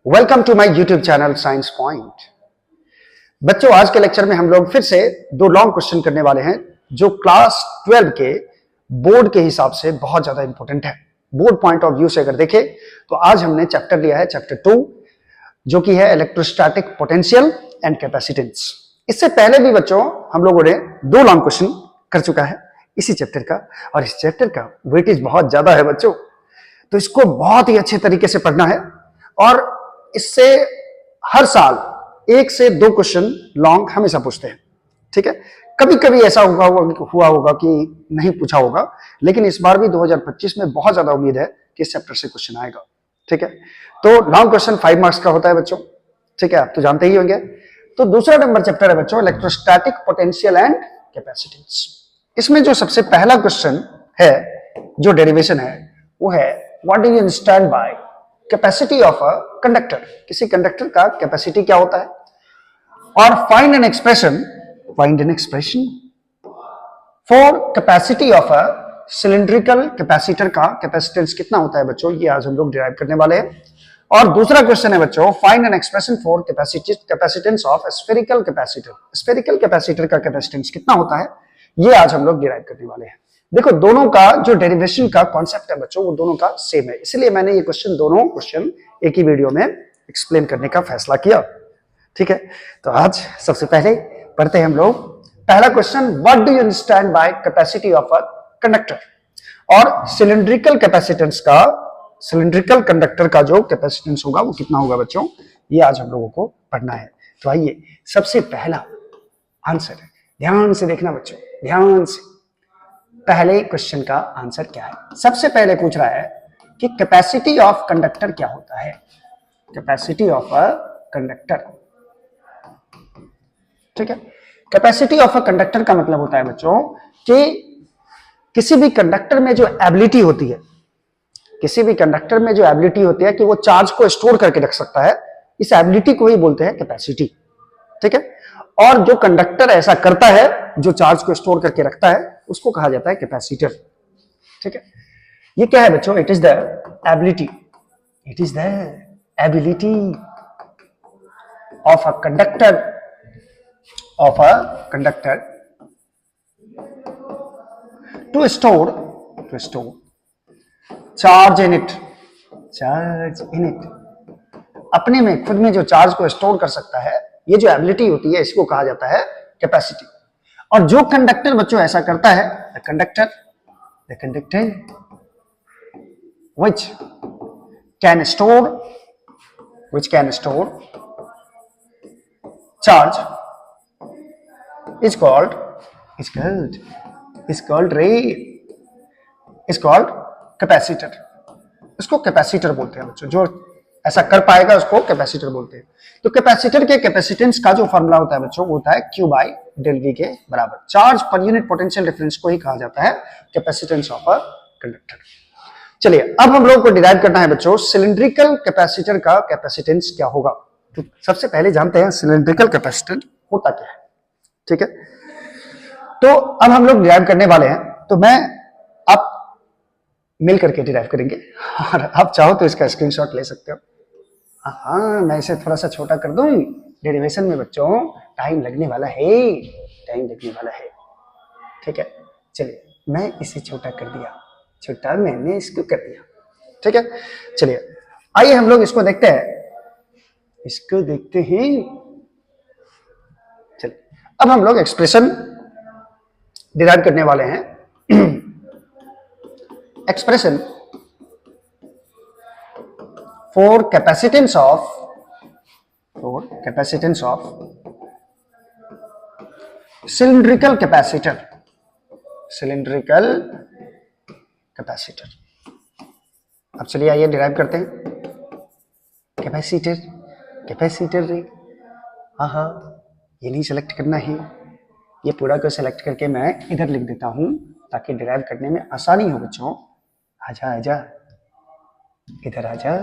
Welcome to my YouTube channel science point. बच्चों, आज के लेक्चर में हम लोग फिर से दो लॉन्ग क्वेश्चन करने वाले हैं जो क्लास 12 के बोर्ड के हिसाब से बहुत ज्यादा इंपॉर्टेंट है। बोर्ड पॉइंट ऑफ व्यू से अगर देखें तो आज हमने चैप्टर लिया है चैप्टर 2 जो कि है इलेक्ट्रोस्टैटिक पोटेंशियल एंड कैपेसिटेंस। इससे पहले भी बच्चों हम लोगों ने दो लॉन्ग क्वेश्चन कर चुका है इसी चैप्टर का, और इस चैप्टर का वेटेज बहुत ज्यादा है बच्चों, तो इसको बहुत ही अच्छे तरीके से पढ़ना है। और इससे हर साल 1 से 2 क्वेश्चन लॉन्ग हमेशा पूछते हैं, ठीक है। कभी कभी ऐसा हुआ होगा कि नहीं पूछा होगा, लेकिन इस बार भी 2025 में बहुत ज्यादा उम्मीद है कि इस चैप्टर से क्वेश्चन आएगा, ठीक है। तो लॉन्ग क्वेश्चन 5 मार्क्स का होता है बच्चों, ठीक है, आप तो जानते ही होंगे। तो दूसरा नंबर चैप्टर है बच्चों इलेक्ट्रोस्टैटिक पोटेंशियल एंड कैपेसिटेंस। इसमें जो सबसे पहला क्वेश्चन है, जो डेरिवेशन है, वो है what do you understand by capacity of a conductor. किसी कंडक्टर का कैपेसिटी क्या होता है। और find an expression for capacity of a cylindrical capacitor का कैपेसिटेंस कितना होता है बच्चों, ये आज हम लोग डिराइव करने वाले हैं। और दूसरा क्वेश्चन है बच्चों find an expression for capacitance of spherical capacitor. Spherical capacitor का कैपेसिटेंस कितना होता है, ये आज हम लोग डिराइव करने वाले हैं। देखो, दोनों का जो डेरिवेशन का कॉन्सेप्ट है बच्चों वो दोनों का सेम है, इसलिए मैंने ये दोनों क्वेश्चन एक ही वीडियो में एक्सप्लेन करने का फैसला किया, ठीक है। तो आज सबसे पहले पढ़ते हैं हम लोग पहला question, what do you understand by capacity of a conductor. और सिलिंड्रिकल कैपेसिटेंस का, सिलिंड्रिकल कंडक्टर का जो कैपेसिटेंस होगा वो कितना होगा बच्चों, ये आज हम लोगों को पढ़ना है। तो आइए, सबसे पहला आंसर है, ध्यान से देखना बच्चों, ध्यान से। पहले क्वेश्चन का आंसर क्या है। सबसे पहले पूछ रहा है कि कैपेसिटी ऑफ कंडक्टर क्या होता है। कैपेसिटी ऑफ अ कंडक्टर, ठीक है। कैपेसिटी ऑफ अ कंडक्टर का मतलब होता है बच्चों कि किसी भी कंडक्टर में जो एबिलिटी होती है, किसी भी कंडक्टर में जो एबिलिटी होती है कि वो चार्ज को स्टोर करके रख सकता है, इस एबिलिटी को ही बोलते हैं कैपेसिटी, ठीक है। और जो कंडक्टर ऐसा करता है, जो चार्ज को स्टोर करके रखता है, उसको कहा जाता है कैपेसिटर, ठीक है। ये क्या है बच्चों, it is the ability, it is the ability of a conductor, of a conductor to store charge in it, अपने में खुद में जो चार्ज को स्टोर कर सकता है, ये जो एबिलिटी होती है इसको कहा जाता है कैपेसिटी। और जो कंडक्टर बच्चों ऐसा करता है, the conductor which can store charge is called capacitor. इसको कैपेसिटर बोलते हैं बच्चों, जो ऐसा कर पाएगा उसको कैपेसिटर बोलते हैं। तो कैपेसिटर के कैपेसिटेंस का जो फॉर्मूला होता है बच्चों वो होता है Q बाई डेल V के बराबर। Charge per unit potential difference को ही कहा जाता है कैपेसिटेंस ऑफ अ कंडक्टर। चलिए, अब हम लोग को डिराइव करना है बच्चों सिलिंड्रिकल कैपेसिटर का कैपेसिटेंस क्या होगा। तो सबसे पहले जानते हैं सिलिंड्रिकल कैपेसिटर होता क्या है, ठीक है। तो अब हम लोग डिराइव करने वाले हैं, तो मैं आप मिल करके डिराइव करेंगे, और आप चाहो तो इसका स्क्रीनशॉट ले सकते हो। हाँ, मैं इसे थोड़ा सा छोटा कर दूं, डेरिवेशन में बच्चों टाइम लगने वाला है, ठीक है। चलिए, मैं इसे छोटा कर दिया, छोटा मैंने इसको कर दिया, ठीक है। चलिए, आइए हम लोग इसको देखते हैं, चलिए, अब हम लोग एक्सप्रेशन डिराइव करने वाले हैं। Expression for capacitance of cylindrical capacitor, अब चलिए आइए डिराइव करते हैं कैपेसिटर रे। हाँ, ये नहीं सेलेक्ट करना है, ये पूरा को सेलेक्ट करके मैं इधर लिख देता हूं ताकि डिराइव करने में आसानी हो बच्चों। आजा इधर आजा,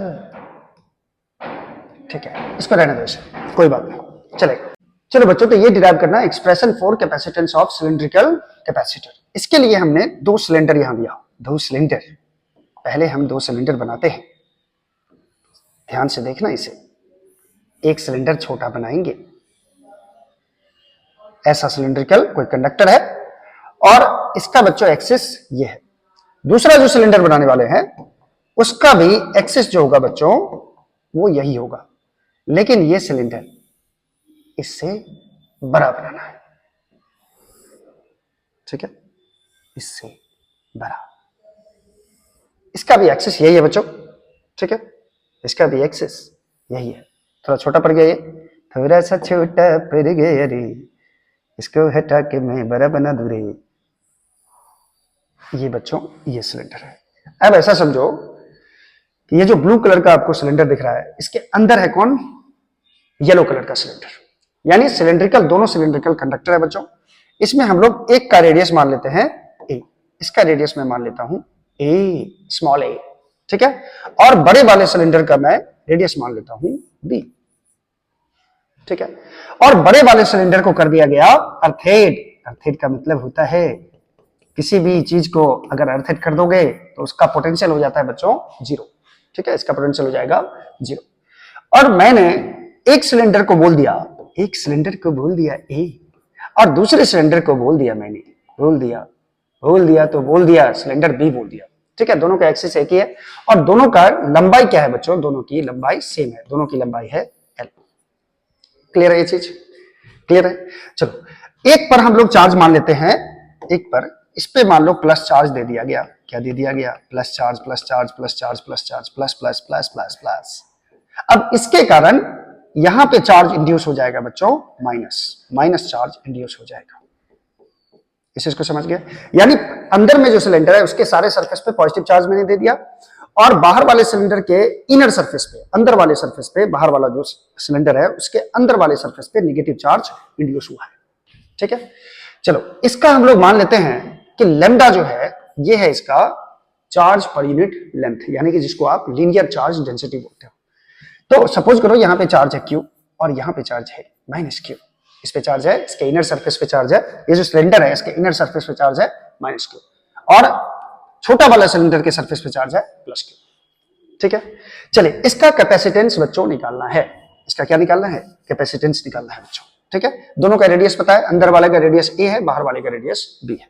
ठीक है, इसको रहने दो, इसे कोई बात नहीं, चलो बच्चों। तो ये डिराइव करना expression for capacitance of cylindrical capacitor. इसके लिए हमने 2 सिलेंडर यहां लिया, 2 सिलेंडर। पहले हम 2 सिलेंडर बनाते हैं, ध्यान से देखना इसे। एक सिलेंडर छोटा बनाएंगे। ऐसा सिलिंड्रिकल कोई कंडक्टर है और इसका बच्चों एक्सिस ये है। दूसरा जो सिलेंडर बनाने वाले हैं उसका भी एक्सिस जो होगा बच्चों वो यही होगा, लेकिन ये सिलेंडर इससे बड़ा बनाना है। ठीक है, इससे बड़ा। इसका भी एक्सिस यही है बच्चों। ठीक है, इसका भी एक्सिस यही है। थोड़ा छोटा पड़ गया, ये थोड़ा सा छोटा पड़ गया रे, इसको हटा के मैं बड़ा बना दूं रे। ये बच्चों ये सिलेंडर है। अब ऐसा समझो कि ये जो ब्लू कलर का आपको सिलेंडर दिख रहा है इसके अंदर है कौन? येलो कलर का सिलेंडर, यानी सिलेंड्रिकल, दोनों सिलेंड्रिकल कंडक्टर है बच्चों। इसमें हम लोग एक का रेडियस मान लेते हैं ए, इसका रेडियस मैं मान लेता हूं ए, स्मॉल ए। ठीक है, और बड़े वाले सिलेंडर का मैं रेडियस मान लेता हूं बी। ठीक है, और बड़े वाले सिलेंडर को कर दिया गया अर्थेड। अर्थेड का मतलब होता है किसी भी चीज को अगर अर्थेड कर दोगे तो उसका पोटेंशियल हो जाता है बच्चों जीरो। ठीक है, इसका पोटेंशियल हो जाएगा जीरो। और मैंने एक सिलेंडर को बोल दिया, एक सिलेंडर को बोल दिया ए, और दूसरे सिलेंडर को बोल दिया मैंने, बोल दिया तो बोल दिया सिलेंडर बी बोल दिया। ठीक है, दोनों का एक्सिस एक ही है और दोनों का लंबाई क्या है बच्चों? दोनों की लंबाई सेम है, दोनों की लंबाई है एल। क्लियर है ये चीज? क्लियर है। चलो एक पर हम लोग चार्ज मान लेते हैं, एक पर इस पे मान लो प्लस चार्ज दे दिया गया। क्या दे दिया गया? Plus charge plus charge plus charge plus charge plus plus plus plus plus. अब इसके कारण यहां पे चार्ज इंड्यूस हो जाएगा बच्चों माइनस, माइनस चार्ज इंड्यूस हो जाएगा। इस चीज को समझ गए? यानी अंदर में जो सिलेंडर है उसके सारे सरफेस पे पॉजिटिव चार्ज मैंने दे दिया और बाहर वाले सिलेंडर के इनर सरफेस पे, अंदर वाले सरफेस पे, बाहर वाला जो सिलेंडर है उसके अंदर वाले सरफेस पे नेगेटिव चार्ज इंड्यूस हुआ है। ठीक है, चलो इसका हम लोग मान लेते हैं कि लैम्डा जो है ये है इसका चार्ज पर यूनिट लेंथ, यानी कि जिसको आप लीनियर चार्ज डेंसिटी बोलते हो। तो सपोज करो यहां पे चार्ज है क्यू और यहां पे चार्ज है माइनस क्यू। इस पे चार्ज है, इसके इनर सरफेस पे चार्ज है, ये जो सिलेंडर है इसके इनर सरफेस पे चार्ज है माइनस क्यू और छोटा वाला सिलेंडर के सरफेस पे चार्ज है प्लस क्यू। ठीक है, चलिए इसका कैपेसिटेंस बच्चों निकालना है। इसका क्या निकालना है? कैपेसिटेंस निकालना है बच्चों। ठीक है, दोनों का रेडियस पता है, अंदर वाले का रेडियस ए है, बाहर वाले का रेडियस बी है।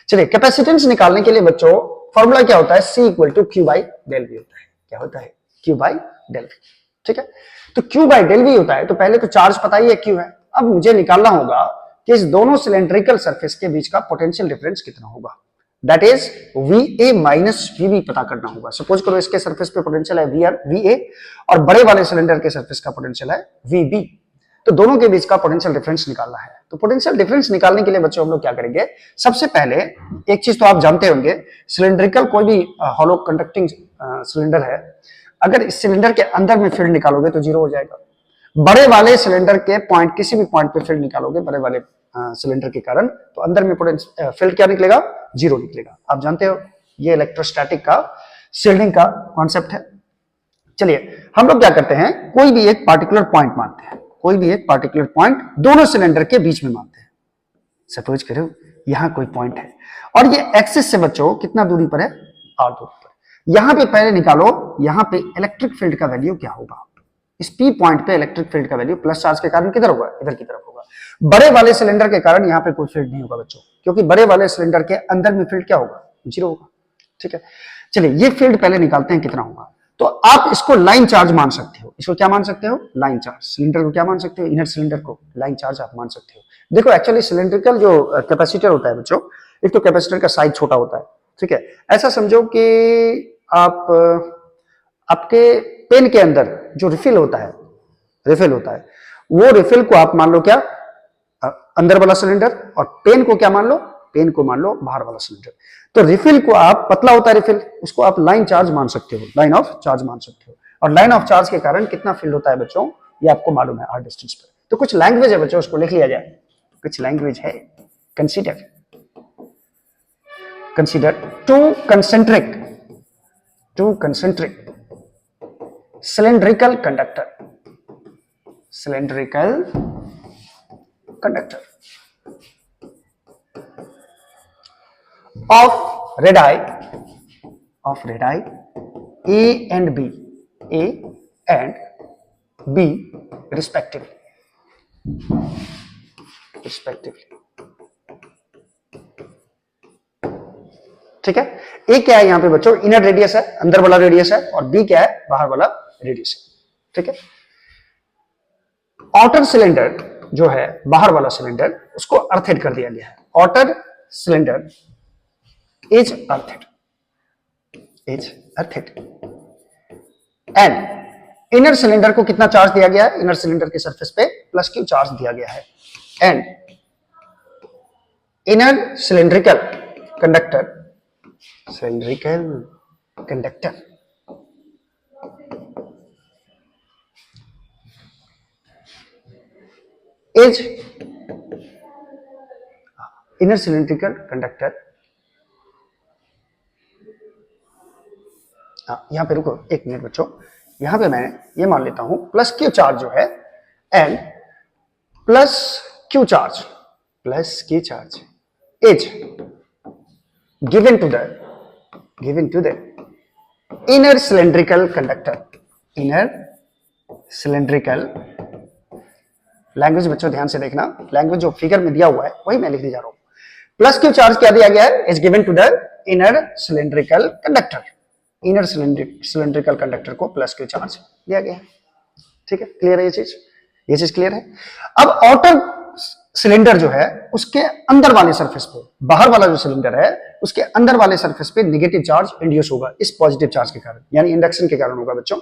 चलिए कैपेसिटेंस निकालने के लिए बच्चों फॉर्मूला क्या होता है? C equal to Q by del V होता है। क्या होता है? Q by del V. ठीक है, तो क्यू बाई डेल वी होता है, तो पहले तो चार्ज पता ही है क्यू है। अब मुझे निकालना होगा कि इस दोनों सिलेंड्रिकल सरफेस के बीच का पोटेंशियल डिफरेंस कितना होगा, that is VA minus VB पता करना होगा। सपोज करो इसके सरफेस पे पोटेंशियल है VA और बड़े वाले सिलेंडर के सरफेस का पोटेंशियल है VB, तो दोनों के बीच का पोटेंशियल डिफरेंस निकालना है। तो पोटेंशियल डिफरेंस निकालने के लिए बच्चों हम लोग क्या करेंगे? सबसे पहले एक चीज तो आप जानते होंगे, सिलिंड्रिकल कोई भी हॉलो कंडक्टिंग सिलेंडर है, अगर इस सिलेंडर के अंदर में फील्ड निकालोगे तो जीरो हो जाएगा। बड़े वाले सिलेंडर के पॉइंट, किसी भी पॉइंट पे फील्ड निकालोगे बड़े वाले सिलेंडर के कारण, तो अंदर में फील्ड क्या निकलेगा? जीरो निकलेगा। आप जानते हो ये इलेक्ट्रोस्टैटिक का शील्डिंग का कॉन्सेप्ट है। चलिए हम लोग क्या करते हैं, कोई भी एक पार्टिकुलर पॉइंट मानते हैं, कोई भी एक पार्टिकुलर पॉइंट दोनों सिलेंडर के बीच में मानते हैं। सपोज करो यहां कोई पॉइंट है और ये एक्सिस से बच्चों कितना दूरी पर है? आर दूरी पर। यहां पे पहले निकालो, यहां पे इलेक्ट्रिक फील्ड का वैल्यू क्या होगा? इस पी पॉइंट पे इलेक्ट्रिक फील्ड का वैल्यू प्लस चार्ज के कारण किधर होगा? इधर की तरफ होगा। बड़े वाले सिलेंडर के कारण यहां पे कोई फील्ड नहीं होगा बच्चों, क्योंकि बड़े वाले सिलेंडर के अंदर में फील्ड क्या होगा? जीरो होगा। ठीक है, चलिए ये फील्ड पहले निकालते हैं कितना होगा। तो आप इसको लाइन चार्ज मान सकते हो। इसको क्या मान सकते हो? Line charge. सिलेंडर को क्या मान सकते हो? इनर सिलेंडर को लाइन चार्ज आप मान सकते हो। देखो एक्चुअली सिलेंड्रिकल जो कैपेसिटर होता है बच्चों, एक तो कैपेसिटर का साइज छोटा होता है। ठीक है, ऐसा समझो कि आप आपके पेन के अंदर जो रिफिल होता है, वो रिफिल को आप मान लो क्या? अंदर वाला सिलेंडर, और पेन को क्या मान लो? पेन को मान लो बाहर वाला सिलेंडर। तो रिफिल को आप, पतला होता है रिफिल, उसको आप लाइन चार्ज मान सकते हो, लाइन ऑफ चार्ज मान सकते हो। और लाइन ऑफ चार्ज के कारण कितना फील्ड होता है बच्चों, ये आपको मालूम है आर डिस्टेंस पर। तो कुछ लैंग्वेज है बच्चों, उसको लिख लिया जाए। कुछ लैंग्वेज है, consider two concentric cylindrical conductor of radii A and B respectively. ठीक है, ए क्या है यहां पे बच्चों, इनर रेडियस है, अंदर वाला रेडियस है, और बी क्या है, बाहर वाला रेडियस है। ठीक है, आउटर सिलेंडर जो है, बाहर वाला सिलेंडर, उसको अर्थेड कर दिया गया है। Outer cylinder is earthed, and inner cylinder को कितना चार्ज दिया गया है, इनर सिलेंडर के सरफेस पे प्लस क्यू चार्ज दिया गया है। And inner cylindrical conductor is inner cylindrical conductor। यहां पे रुको एक मिनट बच्चों, यहां पे मैं ये मान लेता हूं प्लस क्यू चार्ज जो है, and plus Q charge is given to the inner cylindrical conductor. Inner cylindrical, language बच्चों ध्यान से देखना, लैंग्वेज जो फिगर में दिया हुआ है वही मैं लिखने जा रहा हूं। प्लस क्यू चार्ज क्या दिया गया है, is given to the inner cylindrical conductor. Inner cylindrical conductor को प्लस क्यू चार्ज दिया गया है। ठीक है, क्लियर है ये चीज क्लियर है। अब आउटर सिलेंडर जो है उसके अंदर वाले सरफेस पे, बाहर वाला जो सिलेंडर है उसके अंदर वाले सरफेस पे नेगेटिव चार्ज इंड्यूस होगा इस पॉजिटिव चार्ज के कारण, यानी इंडक्शन के कारण होगा बच्चों।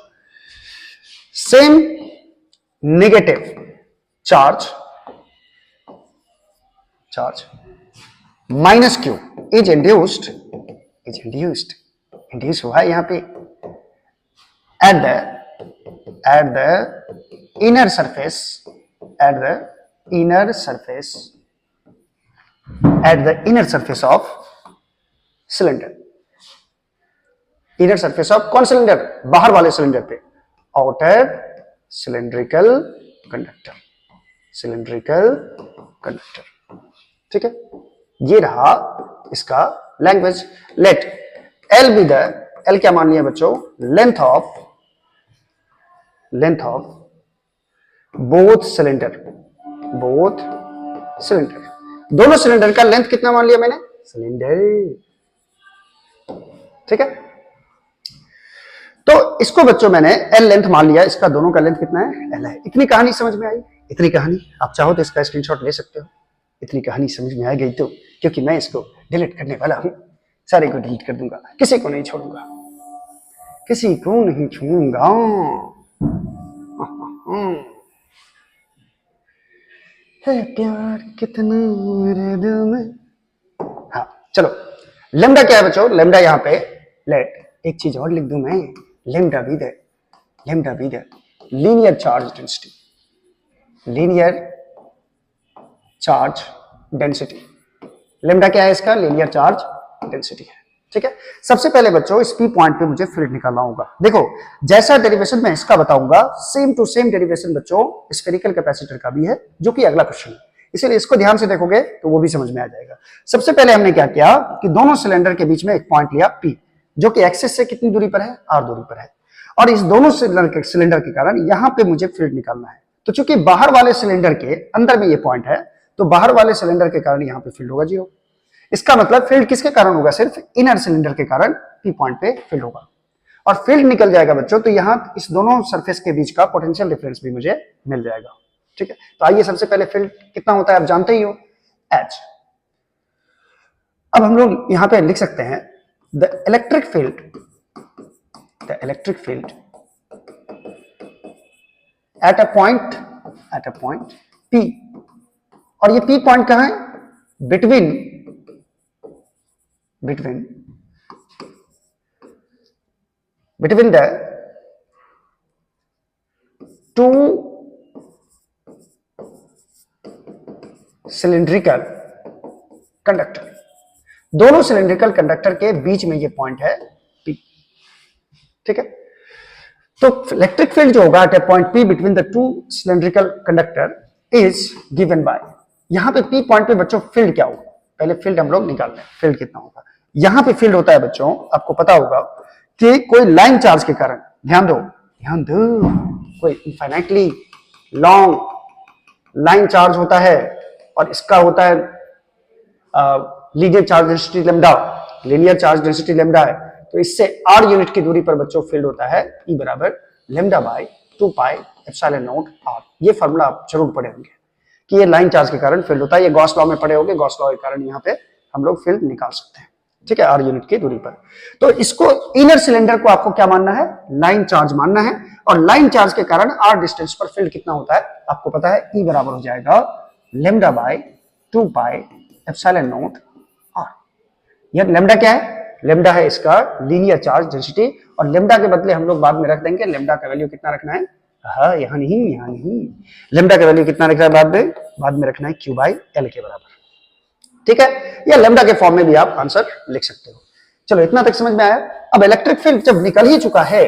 Same negative charge minus Q is induced हुआ है यहां पे at the inner surface of cylinder. Inner surface of कौन सिलेंडर, बाहर वाले सिलेंडर पे, आउटर सिलेंड्रिकल कंडक्टर। ठीक है, ये रहा इसका language. Let L be the, L क्या मान लिया बच्चों, लेंथ ऑफ बोथ सिलेंडर। दोनों सिलेंडर का लेंथ कितना मान लिया मैंने, सिलेंडर। ठीक है, तो इसको बच्चों मैंने एल लेंथ मान लिया, इसका दोनों का लेंथ कितना है, एल है। इतनी कहानी समझ में आई, इतनी कहानी आप चाहो तो इसका स्क्रीनशॉट ले सकते हो। इतनी कहानी समझ में आ गई तो, क्योंकि मैं इसको डिलीट करने वाला हूं, सारे को डिलीट कर दूंगा, किसी को नहीं छोड़ूंगा। है प्यार कितना मेरे दिल में। हाँ चलो, लेमडा क्या है बच्चों, लेमडा यहाँ पे, लेट एक चीज और लिख दूं मैं, लेमडा भी दे लीनियर चार्ज डेंसिटी। लेमडा क्या है इसका, लीनियर चार्ज डेंसिटी है। ठीक है, सबसे पहले बच्चों इस पी पॉइंट पे मुझे फील्ड निकालना होगा। देखो जैसा डेरिवेशन मैं इसका बताऊंगा, सेम टू सेम डेरिवेशन बच्चों स्फेरिकल कैपेसिटर का भी है, जो कि अगला क्वेश्चन है, इसीलिए इसको ध्यान से देखोगे तो वो भी समझ में आ जाएगा। सबसे पहले हमने क्या किया कि दोनों सिलेंडर के बीच में एक पॉइंट लिया P, जो कि एक्सिस से कितनी दूरी पर है, R दूरी पर है, और इस दोनों सिलेंडर के कारण यहां पे मुझे फील्ड निकालना है। तो चूंकि बाहर वाले सिलेंडर के अंदर में ये पॉइंट है, तो बाहर वाले सिलेंडर के कारण यहां पे फील्ड होगा 0। इसका मतलब फील्ड किसके कारण होगा, सिर्फ इनर सिलेंडर के कारण P पॉइंट पे फील्ड होगा, और फील्ड निकल जाएगा बच्चों, तो यहां इस दोनों सरफेस के बीच का पोटेंशियल डिफरेंस भी मुझे मिल जाएगा। ठीक है, तो आइए सबसे पहले फील्ड कितना होता है आप जानते ही हो, H। अब हम लोग यहां पे लिख सकते हैं the electric field at a point P, और ये P पॉइंट कहां है, between the two cylindrical conductor. दोनों सिलिंड्रिकल कंडक्टर के बीच में ये पॉइंट है P। ठीक है, तो इलेक्ट्रिक फील्ड जो होगा at a point P between the two cylindrical conductor is given by, यहां पे P पॉइंट पे बच्चों फील्ड क्या होगा, पहले फील्ड हम लोग निकाल लें, फील्ड कितना होगा। यहां पे फील्ड होता है बच्चों, आपको पता होगा कि कोई लाइन चार्ज के कारण, ध्यान दो, कोई इनफाइनाइटली लॉन्ग लाइन चार्ज होता है और इसका होता है linear charge density lambda, linear charge density lambda है, तो इससे r यूनिट की दूरी पर बच्चों फील्ड होता है E बराबर lambda by 2 pi epsilon not r। ये फॉर्मूला आप जरूर पढ़े होंगे कि ये लाइन चार्ज के कारण फील्ड होता है, ये गॉस लॉ में पढ़े होंगे, गॉस लॉ के कारण यहाँ पे हम लोग फील्ड निकाल सकते हैं, ठीक है, r यूनिट की दूरी पर। तो इसको इनर सिलेंडर को आपको क्या मानना है, लाइन चार्ज मानना है, और लाइन चार्ज के कारण r डिस्टेंस पर फील्ड कितना होता है आपको पता है, E बराबर हो जाएगा lambda by 2 pi epsilon not r। यह लैम्डा क्या है, लैम्डा है इसका लीनियर चार्ज डेंसिटी, और लैम्डा के बदले हम लोग बाद में रख देंगे, लैम्डा का वैल्यू कितना रखना है, हाँ यहाँ नहीं, लैम्डा का वैल्यू कितना रखना है बाद में रखना है Q बाई L के बराबर, ठीक है, या लैम्डा के फॉर्म में भी आप आंसर लिख सकते हो। चलो इतना तक समझ में आया। अब इलेक्ट्रिक फील्ड जब निकल ही चुका है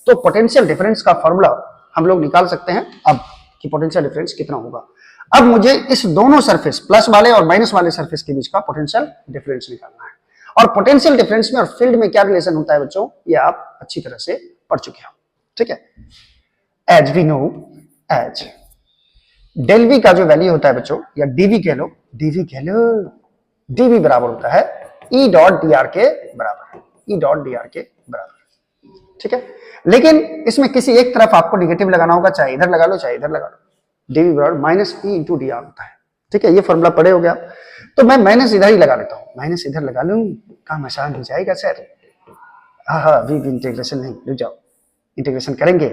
तो पोटेंशियल डिफरेंस का फॉर्मूला हम लोग निकाल सकते हैं अब कि पोटेंशियल डिफरेंस कितना होगा। अब मुझे इस दोनों सरफेस प्लस वाले और माइनस वाले सरफेस के बीच का पोटेंशियल डिफरेंस निकालना है, और पोटेंशियल डिफरेंस में और फील्ड में क्या रिलेशन होता है बच्चों, ये आप अच्छी तरह से पढ़ चुके हो, ठीक है। As we know, as del V का जो वैल्यू होता है बच्चों, या डीवी कह लो, डीवी बराबर होता है ई डॉट डी आर के बराबर, ई डॉट डी आर के बराबर, ठीक है। लेकिन इसमें किसी एक तरफ आपको निगेटिव लगाना होगा, चाहे इधर लगा लो चाहे इधर लगा लो, डीवी बराबर minus E into d are होता है, ठीक है, ये फॉर्मूला पढ़े हो गया। तो मैं माइनस इधर ही लगा लेता हूं, माइनस इधर लगा लूं, काम आसान हो जाएगा सर। हाँ अभी इंटीग्रेशन नहीं, रुक जाओ, इंटीग्रेशन करेंगे,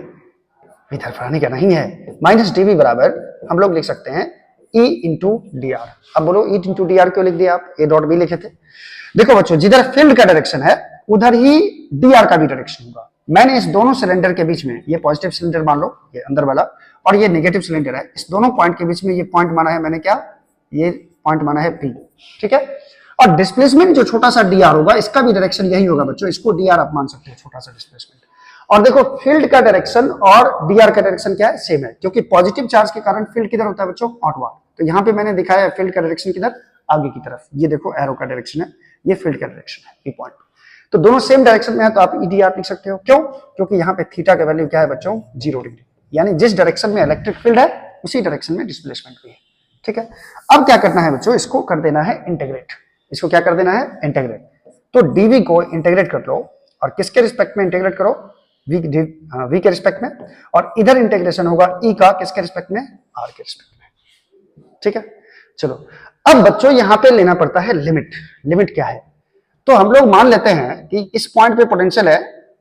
इधर पढ़ाने का नहीं है। माइनस डीवी बराबर हम लोग लिख सकते हैं E इंटू डी आर। अब बोलो E इंटू डी आर क्यों लिख दिया आप, ए डॉट बी लिखे थे। देखो बच्चों, जिधर फील्ड का डायरेक्शन है उधर ही डी आर का भी डायरेक्शन होगा। मैंने इस दोनों सिलेंडर के बीच में, ये पॉजिटिव सिलेंडर मान लो, ये अंदर वाला, और ये नेगेटिव सिलेंडर है, इस दोनों पॉइंट के बीच में ये पॉइंट माना है मैंने, क्या, ये पॉइंट माना है P, ठीक है। और डिस्प्लेसमेंट जो छोटा सा डी आर होगा, इसका भी डायरेक्शन यही होगा बच्चों, इसको डी आर आप मान सकते हैं, छोटा सा डिस्प्लेसमेंट। और देखो फील्ड का डायरेक्शन और डीआर का डायरेक्शन क्या है, सेम है, क्योंकि पॉजिटिव चार्ज के कारण फील्ड किधर होता है बच्चों, आउटवर्ड। तो यहाँ पे मैंने दिखाया फील्ड का डायरेक्शन किधर, आगे की तरफ, ये देखो एरो का डायरेक्शन है, ये फील्ड का डायरेक्शन है, ये पॉइंट। तो दोनों सेम डायरेक्शन में है, तो आप ईडीआर लिख सकते हो। क्यों, क्योंकि यहाँ पे थीटा का वैल्यू क्या है बच्चों, 0 डिग्री, यानी जिस डायरेक्शन में इलेक्ट्रिक फील्ड है उसी डायरेक्शन में डिस्प्लेसमेंट भी है, ठीक है। अब क्या करना है बच्चों, इसको कर देना है इंटीग्रेट, इसको क्या कर देना है, इंटीग्रेट। तो डीवी को इंटीग्रेट कर लो, और किसके रिस्पेक्ट में इंटीग्रेट करो, वी के रिस्पेक्ट में, और इधर इंटीग्रेशन होगा ई का किसके रिस्पेक्ट में, आर के रिस्पेक्ट में, ठीक है। चलो अब बच्चों यहां पे लेना पड़ता है लिमिट। लिमिट क्या है, तो हम लोग मान लेते हैं कि इस पॉइंट पे पोटेंशियल है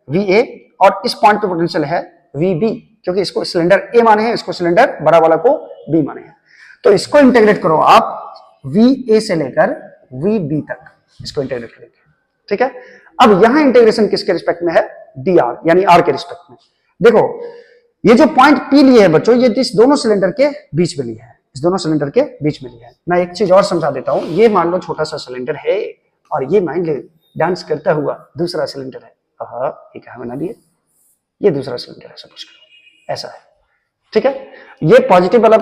VA और इस पॉइंट पे पोटेंशियल है VB, क्योंकि इसको सिलेंडर A माने हैं, इसको सिलेंडर बड़ा वाला को B माने हैं। तो इसको इंटीग्रेट करो आप VA से लेकर VB तक, इसको इंटीग्रेट करेंगे, ठीक है। अब यहां इंटीग्रेशन किसके रिस्पेक्ट में है, dr, यानी r के रिस्पेक्ट में। देखो ये जो पॉइंट P लिए है बच्चों, ये इस दोनों सिलेंडर के बीच में लिया है, इस दोनों सिलेंडर के बीच में लिया है। मैं एक चीज और समझा देता हूं, ये मान लो छोटा सा सिलेंडर है, और ये मान ले डांस करता हुआ दूसरा सिलेंडर है, ये कहां बना दिए, ये दूसरा सिलेंडर है, सपोज करो ऐसा है, ठीक है। ये पॉजिटिव वाला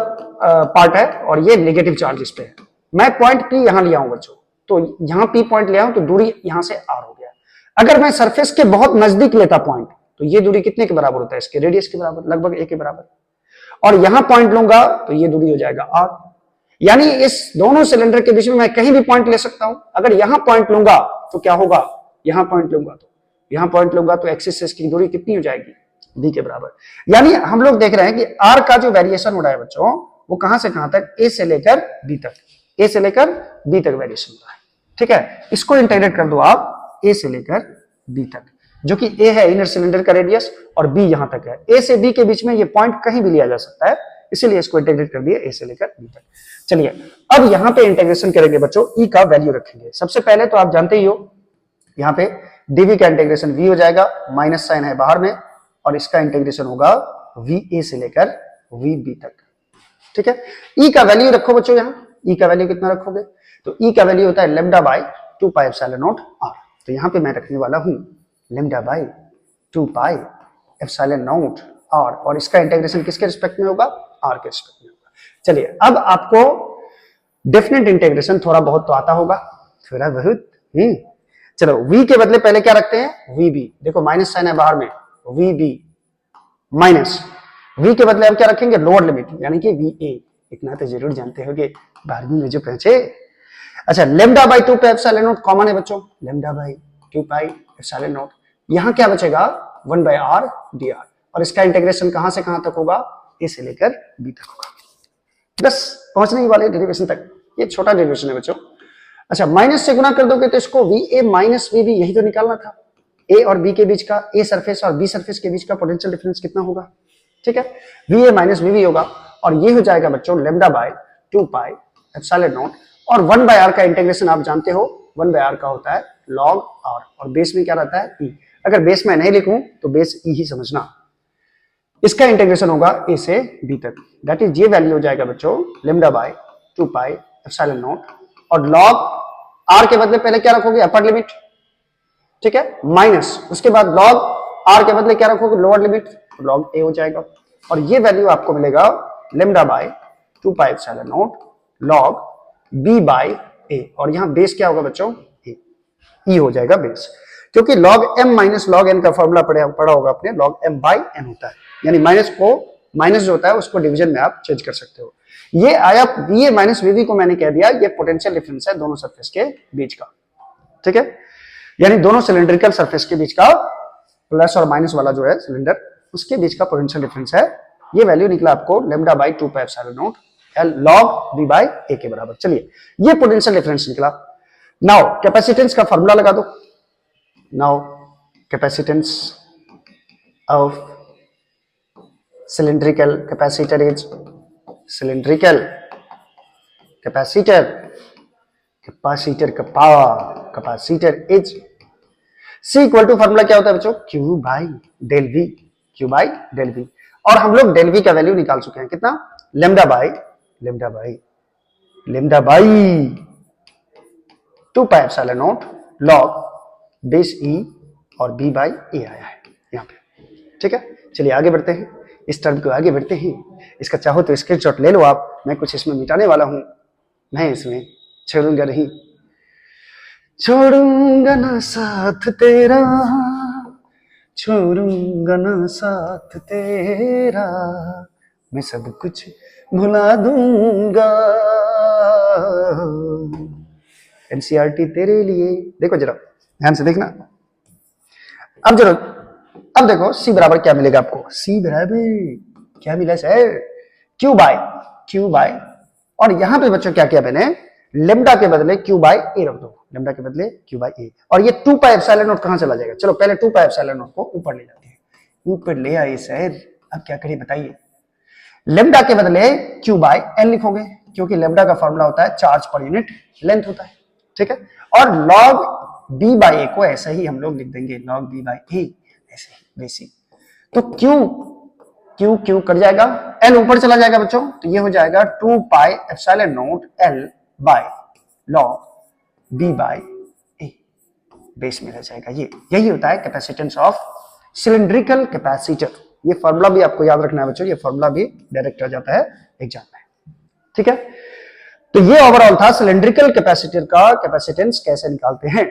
पार्ट है और ये नेगेटिव चार्ज इस पे है। मैं पॉइंट P यहां लिया हूं बच्चों, तो यहां P पॉइंट लिया हूं, तो दूरी यहां से R हो गया। अगर मैं सरफेस के बहुत नजदीक लेता पॉइंट, तो ये दूरी कितने के बराबर होता है, इसके रेडियस के बराबर, लगभग A के बराबर। और यहां पॉइंट लूंगा तो ये दूरी हो जाएगा R, यानी इस दोनों सिलेंडर के बीच में मैं कहीं भी पॉइंट ले सकता हूं। अगर यहां पॉइंट लूंगा तो क्या होगा, यहां पॉइंट लूंगा तो यहां पॉइंट लूंगा तो एक्सिस से इसकी दूरी कितनी हो जाएगी, B के बराबर। यानी हम लोग देख रहे हैं कि R का जो वेरिएशन हो रहा है बच्चों, वो कहां से कहां तक, A से लेकर B तक, A से लेकर B तक वेरिएशन हो रहा है, ठीक है। इसको इंटीग्रेट कर दो आप A से लेकर B तक, जो कि A है इनर सिलेंडर का रेडियस और B यहां तक है। A से B के बीच में ये पॉइंट कहीं भी लिया जा सकता है, इसीलिए इसको इंटीग्रेट कर दिया A से लेकर B तक। चलिए अब यहां पे इंटीग्रेशन करेंगे बच्चों, E का वैल्यू रखेंगे। सबसे पहले तो आप जानते ही हो, यहां पे dV का इंटीग्रेशन V हो जाएगा, माइनस साइन है बाहर में, और इसका इंटीग्रेशन होगा VA से लेकर VB तक, ठीक है। E का वैल्यू रखो बच्चों, यहां E का वैल्यू कितना रखोगे, तो E का वैल्यू होता है lambda by 2 pi epsilon not R। तो यहां पे मैं रखने वाला हूं lambda by 2 pi epsilon not R, और इसका इंटीग्रेशन किसके रिस्पेक्ट में होगा, R के रिस्पेक्ट में होगा। चलिए अब आपको डेफिनेट इंटीग्रेशन थोड़ा बहुत तो आता होगा, थोड़ा बहुत। चलो V के बदले पहले क्या रखते हैं, VB। देखो माइनस साइन है बाहर में, VB माइनस v के बदले आप क्या रखेंगे, लोअर लिमिट, यानी कि va। इतना तो जरूर जानते होंगे 12वीं में जो पहुंचे। अच्छा, lambda by 2 pi epsilon not common है बच्चों, lambda by 2 pi epsilon not. यहां क्या बचेगा, 1 बाई r dr, और इसका इंटीग्रेशन कहां से कहां तक होगा, a से लेकर b तक होगा। बस पहुंचने ही वाले डेरिवेशन तक, ये छोटा डेरिवेशन है बच्चों। अच्छा, माइनस से गुना कर दोगे तो इसको va माइनस vb, यही तो निकालना था। a और b के बीच का, a सरफेस और b सरफेस के बीच का पोटेंशियल डिफरेंस कितना होगा, ठीक है, va माइनस vb होगा, और ये हो जाएगा बच्चों lambda by 2 pi epsilon not, और 1 बाय r का इंटीग्रेशन आप जानते हो 1 बाय r का होता है log r, और बेस में क्या रहता है e। अगर बेस में नहीं लिखूं तो बेस e ही समझना। इसका इंटीग्रेशन होगा a से b तक, दैट इज ये वैल्यू हो जाएगा बच्चों lambda by 2 pi epsilon not, और log r के बदले पहले क्या रखोगे, अपर लिमिट, ठीक है, माइनस उसके बाद log r के बदले क्या रखोगे, लोअर लिमिट, log a हो जाएगा, और ये वैल्यू आपको मिलेगा lambda by 2 pi epsilon naught log b by a, और यहां बेस क्या होगा बच्चों, a, e हो जाएगा बेस, क्योंकि log m minus log n का फॉर्मूला पढ़ा होगा अपने, log m बाय n होता है, यानी माइनस जो होता है उसको डिवीजन में आप चेंज कर सकते हो। ये आया va माइनस vb को मैंने कह दिया, ये पोटेंशियल डिफरेंस है दोनों सरफेस के बीच का, ठीक है, यानी दोनों सिलेंड्रिकल सरफेस के बीच का प्लस और माइनस वाला जो है सिलेंडर, उसके बीच का पोटेंशियल डिफरेंस है। ये वैल्यू निकला आपको lambda by 2 pi epsilon naught L log b by a के बराबर। चलिए, ये पोटेंशियल डिफरेंस निकला। नाउ कैपेसिटेंस का फॉर्मूला लगा दो। Now capacitance of cylindrical capacitor is cylindrical capacitor का power, capacitor is C equal to formula क्या होता है बच्चों, Q by del V, Q by del V, और हम लोग डेल V का वैल्यू निकाल चुके हैं, कितना, lambda by 2 pi epsilon naught log base E और B बाई A आया है यहाँ पे, ठीक है। चलिए आगे बढ़ते हैं, इस टर्म को आगे बढ़ते हैं। इसका चाहो तो स्क्रीनशॉट ले लो आप, मैं कुछ इसमें मिटाने वाला हूं, मैं इसमें छोड़ूंगा नहीं, छोड़ूंगा ना साथ तेरा, छोड़ूंगा ना साथ तेरा, मैं सब कुछ भुला दूंगा, एनसीईआरटी तेरे लिए। देखो जरा ध्यान से देखना, अब देखो C बराबर क्या मिलेगा आपको, C बराबर क्या मिला सर, Q बाय, और यहां पे बच्चों क्या किया मैंने, लेमडा के बदले Q बाय A रख दो, लेमडा के बदले Q बाय A, और ये 2 पाई एप्सिलॉन नॉट कहां चला जाएगा, चलो पहले 2 पाई एप्सिलॉन नॉट को ऊपर ले जाते हैं, ऊपर ले आए सर, अब क्या करें बताइए, लेमडा के बदले Q बाय N लिखोगे, क्योंकि लेमडा का फॉर्मूला होता है चार्ज पर यूनिट लेंथ होता है, ठीक है, और log B बाय A को ऐसा ही हम लोग लिख देंगे, log B बाय A ऐसे ही बेसिक, तो Q कट जाएगा, N ऊपर चला जाएगा बच्चों, तो ये हो जाएगा 2 pi epsilon naught L by log B by A, base में रह जाएगा। यही होता है कैपेसिटेंस ऑफ सिलिंड्रिकल कैपेसिटर। ये फॉर्मूला भी आपको याद रखना है बच्चों, ये फॉर्मूला भी डायरेक्ट आ जाता है एग्जाम में, ठीक है। तो ये ओवरऑल था सिलिंड्रिकल कैपेसिटर का कैपेसिटेंस कैसे निकालते हैं।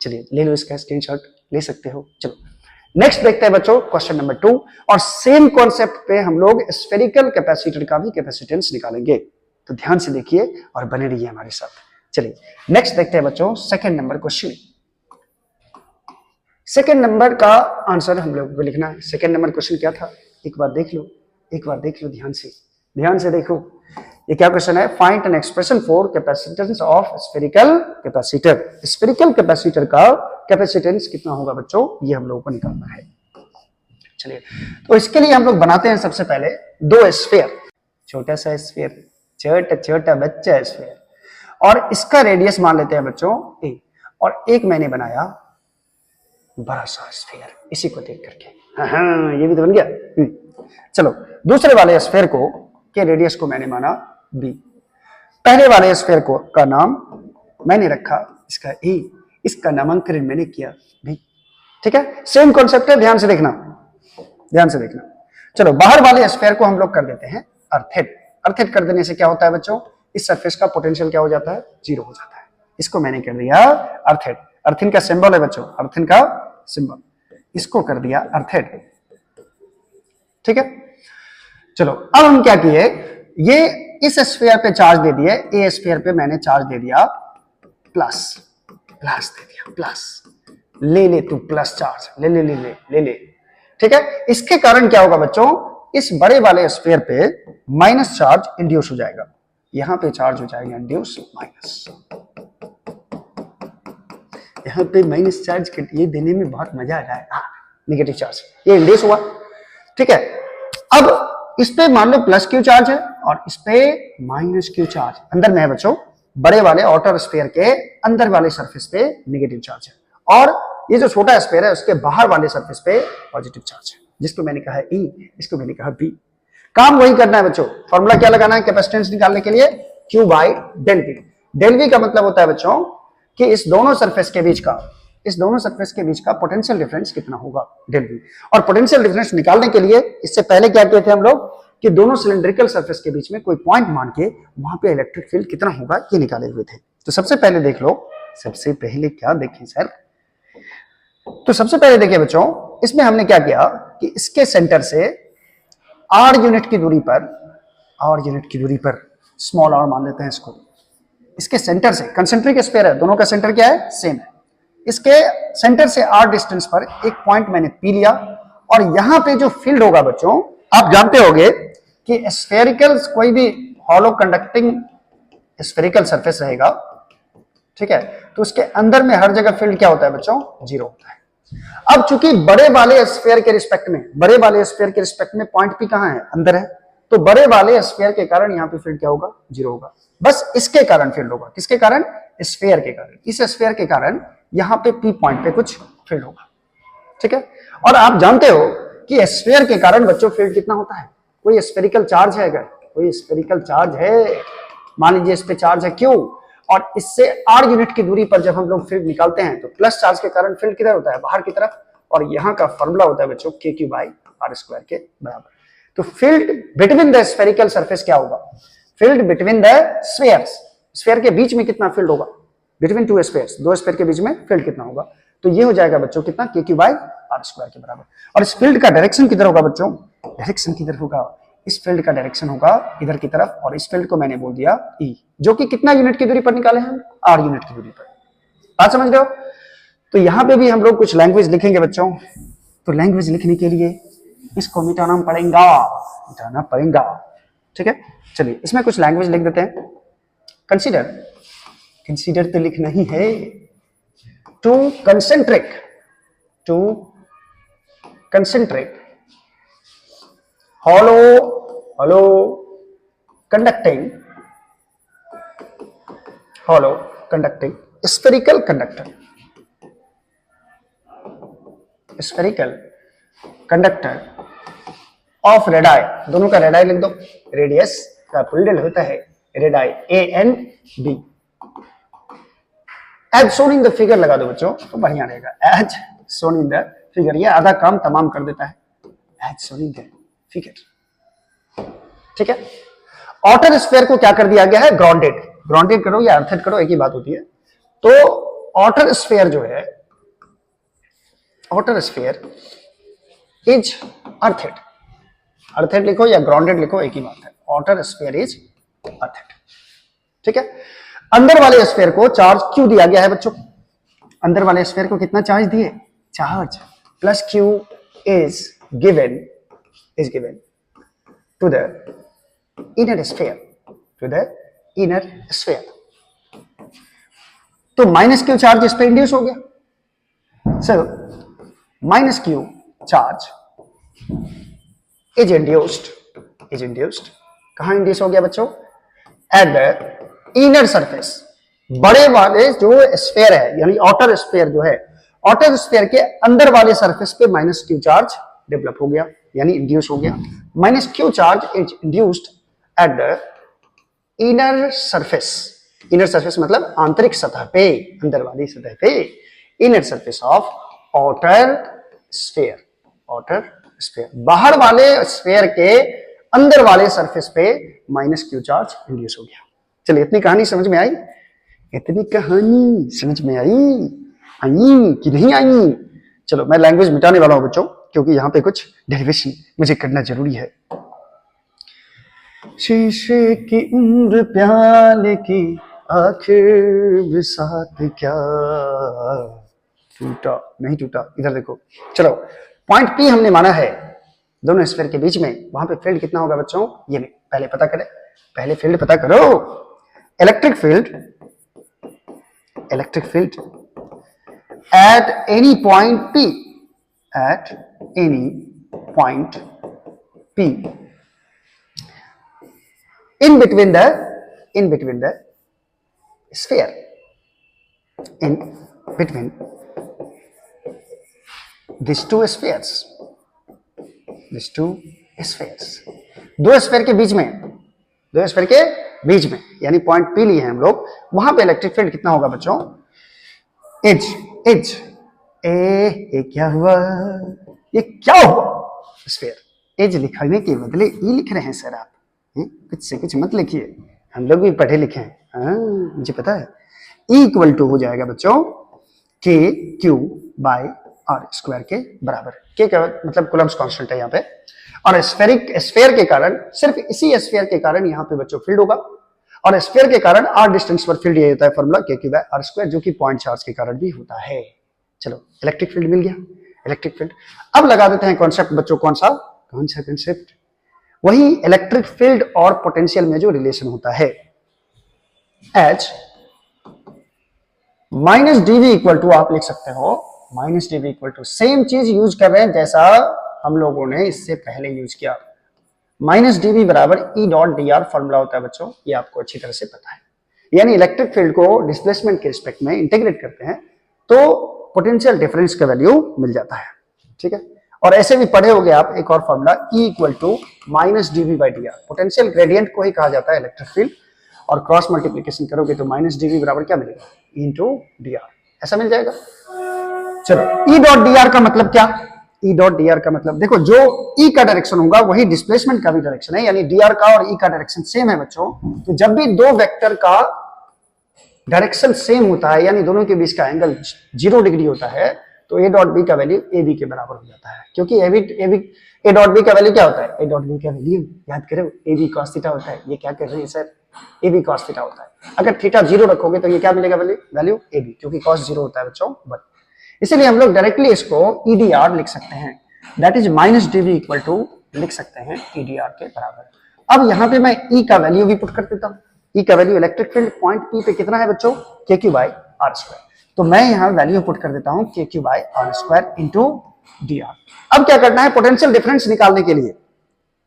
चलिए ले लो, इसका स्क्रीनशॉट ले सकते हो। चलो नेक्स्ट देखते हैं बच्चों क्वेश्चन नंबर 2, और सेम कॉन्सेप्ट पे हम लोग स्फेरिकल कैपेसिटर का भी कैपेसिटेंस निकालेंगे, तो ध्यान से देखिए और बने रहिए हमारे साथ। चलिए नेक्स्ट देखते हैं बच्चों second number question. Second number का आंसर हम लोगों को लिखना है। सेकंड नंबर क्वेश्चन क्या था, एक बार देख लो ध्यान से देखो, ये क्या क्वेश्चन है, find an expression for capacitance of spherical capacitor. Spherical capacitor का कैपेसिटेंस कितना होगा बच्चों, ये हम लोगों को निकालना है। चलिए तो इसके लिए हम लोग बनाते हैं सबसे पहले 2 स्फीयर, छोटा सा स्फीयर, छोटा बच्चा स्फीयर, और इसका रेडियस मान लेते हैं बच्चों a, और एक मैंने बनाया बड़ा सा स्फीयर, इसी को देख करके हाँ ये भी तो बन गया। चलो दूसरे वाले स्फीयर को के रेडियस को मैंने माना b, पहले वाले स्फीयर को का नाम मैंने रखा इसका a, इसका नामांकन मैंने किया b, ठीक है। सेम कॉन्सेप्ट है, ध्यान से देखना। चलो बाहर वाले स्फीयर को हम लोग कर देते हैं अर्थेड। अर्थेड कर देने से क्या होता है बच्चों, इस सरफेस का पोटेंशियल क्या हो जाता है, 0 हो जाता है। इसको मैंने कर दिया अर्थेड। अर्थिन का सिंबल है बच्चों, अर्थिन का सिंबल, इसको कर दिया अर्थेड, ठीक है। चलो अब हम क्या किए, ये इस स्फीयर पे चार्ज दे दिए, ए स्फीयर पे मैंने चार्ज दे दिया प्लस, प्लस दे दिया प्लस, ले ले तू प्लस चार्ज, ले ले ले ले ले ले, ठीक है। इसके कारण क्या होगा बच्चों, इस बड़े वाले स्फीयर पे माइनस चार्ज इंड्यूस हो जाएगा, यहां पे चार्ज हो जाएगा इंड्यूस माइनस, यहां पे माइनस चार्ज ये देने में बहुत मजा आ रहा है, हाँ निगेटिव चार्ज ये इंड्यूस हुआ, ठीक है। अब इस पे मान लो प्लस क्यू चार्ज है और इस पे माइनस क्यू चार्ज अंदर में है बच्चों, बड़े वाले आउटर स्फीयर के अंदर वाले सरफेस पे नेगेटिव चार्ज है और ये जो छोटा स्फीयर है उसके बाहर वाले सरफेस पे पॉजिटिव चार्ज है, जिसको मैंने कहा E, इसको मैंने कहा B। काम वही करना है बच्चों, फॉर्मूला क्या लगाना है कैपेसिटेंस निकालने के लिए, Q by del V। Del V का मतलब होता है बच्चों कि इस दोनों सरफेस के बीच का पोटेंशियल डिफरेंस कितना होगा, डेल V। और पोटेंशियल डिफरेंस निकालने के लिए इससे पहले क्या किए थे हम लोग कि दोनों सिलेंड्रिकल सरफेस के बीच में कोई पॉइंट मान के वहां पे इलेक्ट्रिक फील्ड कितना होगा ये निकाले हुए थे। तो सबसे पहले देख लो, सबसे पहले क्या देखें सर, तो सबसे पहले देखिए बच्चों, इसमें हमने क्या किया कि इसके सेंटर से r यूनिट की दूरी पर स्मॉल r मान लेते हैं इसको, इसके सेंटर से कंसेंट्रिक स्फीयर है, दोनों का सेंटर क्या है सेम है, इसके सेंटर से r डिस्टेंस पर एक पॉइंट मैंने P लिया और यहां पे जो फील्ड होगा बच्चों, आप जानते होंगे कि स्फेरिकल कोई भी हॉलो कंडक्टिंग स्फेरिकल सरफेस रहेगा, ठीक है, तो उसके अंदर में हर जगह फील्ड क्या होता है बच्चों, जीरो होता है। अब चूंकि बड़े वाले स्फीयर के रिस्पेक्ट में पॉइंट P कहां है, अंदर है, तो बड़े वाले स्फीयर के कारण यहां पे फील्ड क्या होगा, जीरो होगा, बस इसके कारण फील्ड होगा, किसके कारण, स्फीयर के कारण, इस स्फीयर के कारण यहां पे P पॉइंट पे कुछ फील्ड होगा, ठीक है। और आप जानते हो कि स्फीयर के कारण बच्चों फील्ड कितना होता है, कोई स्फेरिकल चार्ज है, अगर कोई स्फेरिकल चार्ज है, मान लीजिए इस पे चार्ज है Q और इससे r यूनिट की दूरी पर जब हम लोग फील्ड निकालते हैं तो प्लस चार्ज के कारण फील्ड किधर होता है, बाहर की तरफ, और यहाँ का फॉर्मूला होता है बच्चों KQ बाई r स्क्वायर के बराबर। तो field between the spherical surface क्या होगा, field between the spheres, sphere के बीच में कितना फील्ड होगा, बिटवीन टू स्फीयर्स, दो स्फीयर के बीच में फील्ड कितना होगा, तो ये हो जाएगा बच्चों कितना, KQ बाई r स्क्वायर के बराबर। और इस फील्ड का डायरेक्शन किधर होगा बच्चों, डायरेक्शन किधर होगा, इस फील्ड का डायरेक्शन होगा इधर की तरफ, और इस फील्ड को मैंने बोल दिया E, जो कि कितना यूनिट की दूरी पर निकाले हैं, r यूनिट की दूरी पर, बात समझ रहे हो। तो यहां पे भी हम लोग कुछ लैंग्वेज लिखेंगे बच्चों, तो लैंग्वेज लिखने के लिए इसको मिटाना पड़ेगा, ठीक है। चलिए इसमें कुछ लैंग्वेज लिख देते हैं, कंसीडर तो लिखना ही है, two concentric hollow conducting spherical conductor of radii, दोनों का रेडाई लिख दो, रेडियस का पुल्डल होता है radii ANB, as shown in the figure लगा दो बच्चों तो बढ़िया रहेगा, as shown in the figure, ये आधा काम तमाम कर देता है, as shown in the figure, ठीक है। आउटर स्फीयर को क्या कर दिया गया है, ग्राउंडेड करो या अर्थेड करो, एक ही बात होती है। तो आउटर स्फीयर जो है, आउटर स्फीयर इज अर्थेड लिखो या ग्राउंडेड लिखो, एक ही बात है, आउटर स्फीयर इज अर्थेड, ठीक है। अंदर वाले स्फीयर को चार्ज क्यू दिया गया है बच्चों, अंदर वाले स्फीयर को कितना चार्ज दिए, charge plus Q is given to the inner sphere, तो माइनस क्यू चार्ज इस पे इंड्यूस हो गया, so minus Q charge is induced कहां इंड्यूस हो गया बच्चों, एट द इनर सरफेस, बड़े वाले जो स्फीयर है यानी आउटर स्फीयर जो है, आउटर स्फीयर के अंदर वाले सरफेस पे माइनस क्यू चार्ज डेवलप हो गया यानी इंड्यूस हो गया, minus Q charge is induced at the inner surface मतलब आंतरिक सतह पे, अंदर वाली सतह पे, inner surface of outer sphere, बाहर वाले स्फीयर के अंदर वाले सरफेस पे माइनस क्यू चार्ज इंड्यूस हो गया। चलिए इतनी कहानी समझ में आई, कि नहीं आई। चलो मैं लैंग्वेज मिटाने वाला हूं बच्चों, क्योंकि यहां पे कुछ डेरिवेशन मुझे करना जरूरी है। शीशे की उम्र प्याले की, आखिर बिसात क्या टूटा नहीं टूटा। इधर देखो, चलो पॉइंट पी हमने माना है दोनों स्फीयर के बीच में, वहां पे फील्ड कितना होगा बच्चों, ये भी पहले पता करें, पहले फील्ड पता करो। Electric field at any point P, at any point P in between the sphere, in between these two spheres, दो स्फीयर के बीच में, यानी पॉइंट पी लिए हैं हम लोग, वहां पे इलेक्ट्रिक फील्ड कितना होगा बच्चों, एज ये क्या हुआ, स्फीयर। एज लिखने के बदले ई लिख रहे हैं सर आप, कुछ से कुछ मत लिखिए, हम लोग भी पढ़े लिखे हैं, मुझे पता है। E इक्वल टू हो जाएगा बच्चों के क्यू बाय आर स्क्वायर के बराबर। के क्या मतलब कूलम्ब्स कांस्टेंट है यहाँ पे, और स्फीयर के कारण, सिर्फ इसी स्फीयर के कारण यहाँ पे बच्चों फील्ड होगा, और स्फीयर के कारण आर डिस्टेंस पर फील्ड ये होता है फॉर्मूला के क्यू बाय आर स्क्वायर, जो कि पॉइंट चार्ज के कारण भी होता है। चलो इलेक्ट्रिक फील्ड मिल गया, इलेक्ट्रिक फील्ड। अब लगा देते हैं कॉन्सेप्ट बच्चों, कौन सा कॉन्सेप्ट, वही इलेक्ट्रिक फील्ड और पोटेंशियल में जो रिलेशन होता है, H minus d V equal to, आप लिख सकते हो minus d V equal to, same चीज यूज कर रहे हैं जैसा हम लोगों ने इससे पहले यूज किया। माइनस डीवी बराबर E dot D R formula होता है बच्चों, ये आपको अच्छी तरह से पता है। यानी इलेक्ट्रिक फील्ड को डिस्प्लेसमेंट के रिस्पेक्ट में इंटीग्रेट करते हैं तो पोटेंशियल डिफरेंस का वैल्यू मिल जाता है, ठीक है। और ऐसे भी पढ़े होगे आप एक और formula, E equal to minus d V by d r, potential gradient को ही कहा जाता है इलेक्ट्रिक फील्ड, और क्रॉस मल्टीप्लीकेशन करोगे तो माइनस डीवी बराबर क्या मिलेगा, E इंटू डी आर, ऐसा मिल जाएगा। चलो E डॉट डी आर का मतलब क्या, E डॉट डी आर का मतलब देखो, जो E का डायरेक्शन होगा वही डिस्प्लेसमेंट का भी डायरेक्शन है, यानी डी आर का और E का डायरेक्शन सेम है बच्चों। तो जब भी दो वेक्टर का डायरेक्शन सेम होता है, यानी दोनों के बीच का एंगल 0 डिग्री होता है, तो ए डॉट बी का वैल्यू ए बी के बराबर हो जाता है, क्योंकि ए डॉट बी का वैल्यू क्या होता है, ए डॉट बी का वैल्यू याद करो ए बी कॉस थीटा होता है। ये क्या कर रहे हैं sir, A B cos theta होता है। अगर थीटा 0 रखोगे तो ये क्या मिलेगा वैल्यू ए बी, क्योंकि कॉस 0 होता है बच्चों 1। इसलिए हम लोग डायरेक्टली इसको ई डी आर लिख सकते हैं, that is minus d V equal to लिख सकते हैं ई डी आर के बराबर। अब यहाँ पे मैं ई का वैल्यू भी पुट कर देता हूँ, ई का value electric field point P पे कितना है बच्चों, के क्यू बाई आर स्क्वायर। तो मैं यहाँ वैल्यू पुट कर देता हूँ k Q by r square into d r. अब क्या करना है, पोटेंशियल डिफरेंस निकालने के लिए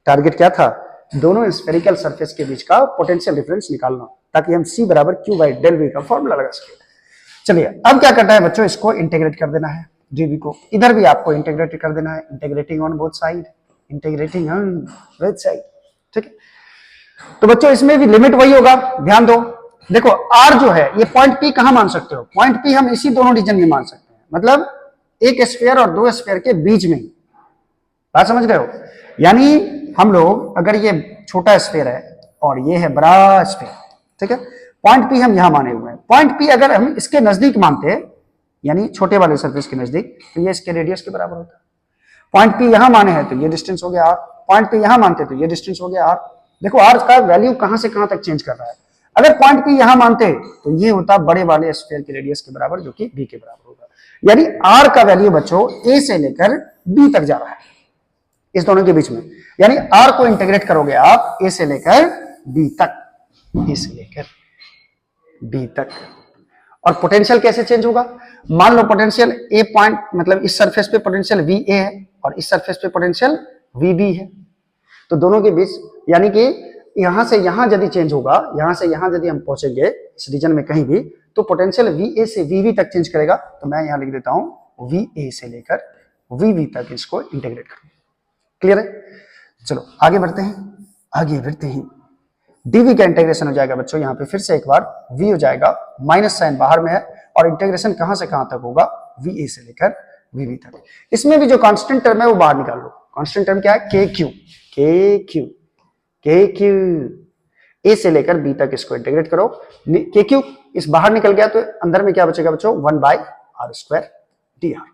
टारगेट क्या था, दोनों स्फेरिकल सरफेस के बीच का पोटेंशियल डिफरेंस निकालना, ताकि हम C बराबर क्यू बाई डेल वी का फॉर्मूला लगा सके। चलिए अब क्या करना है बच्चों, इसको इंटीग्रेट कर देना है, डीवी को इधर भी आपको इंटीग्रेट कर देना है, इंटीग्रेटिंग ऑन बोथ साइड, ठीक है। तो बच्चों इसमें भी लिमिट वही होगा, ध्यान दो। देखो R जो है ये पॉइंट P कहां मान सकते हो, पॉइंट P हम इसी दोनों रीजन में मान सकते हैं, मतलब एक स्फीयर और दो स्फीयर के बीच में, बात समझ रहे हो। यानी हम लोग अगर ये छोटा स्फीयर है और ये है बड़ा स्फीयर, ठीक है, पॉइंट P हम यहां माने हुए हैं। पॉइंट P अगर हम इसके नजदीक मानते हैं, यानी छोटे वाले सरफेस के नजदीक, तो ये इसके रेडियस के बराबर होता है। पॉइंट P यहां माने हैं तो ये डिस्टेंस हो गया R, पॉइंट P यहां मानते तो ये डिस्टेंस हो गया R। देखो R का वैल्यू कहां से कहां तक चेंज कर रहा है। अगर पॉइंट P यहां मानते तो ये होता बड़े वाले स्फीयर के रेडियस के बराबर, जो कि B के बराबर होगा। यानी R का वैल्यू बच्चों A से लेकर B तक जा रहा है, इस दोनों के बीच में। यानी R को इंटीग्रेट करोगे आप A से लेकर B तक, A से लेकर B तक। और पोटेंशियल कैसे चेंज होगा, मान लो पोटेंशियल A पॉइंट, मतलब इस सरफेस पे पोटेंशियल VA है और इस सरफेस पे पोटेंशियल VB है, तो दोनों के बीच, यानी कि यहां से यहां यदि चेंज होगा, यहां से यहां यदि हम पहुंचेंगे इस रीजन में कहीं भी, तो पोटेंशियल VA से VB तक चेंज करेगा। तो मैं यहां लिख देता हूं VA से लेकर VB तक इसको इंटीग्रेट करूंगा। क्लियर है, चलो आगे बढ़ते हैं। डीवी का इंटीग्रेशन हो जाएगा बच्चों, यहाँ पे फिर से एक बार V हो जाएगा, माइनस साइन बाहर में है, और इंटीग्रेशन कहां से कहां तक होगा, VA से लेकर VB तक। इसमें भी जो कांस्टेंट टर्म है वो बाहर निकाल लो। कांस्टेंट टर्म क्या है, के क्यू, A से लेकर B तक इसको इंटीग्रेट करो, के क्यू इस बाहर निकल गया तो अंदर में क्या बचेगा बच्चों, 1 by r square d r,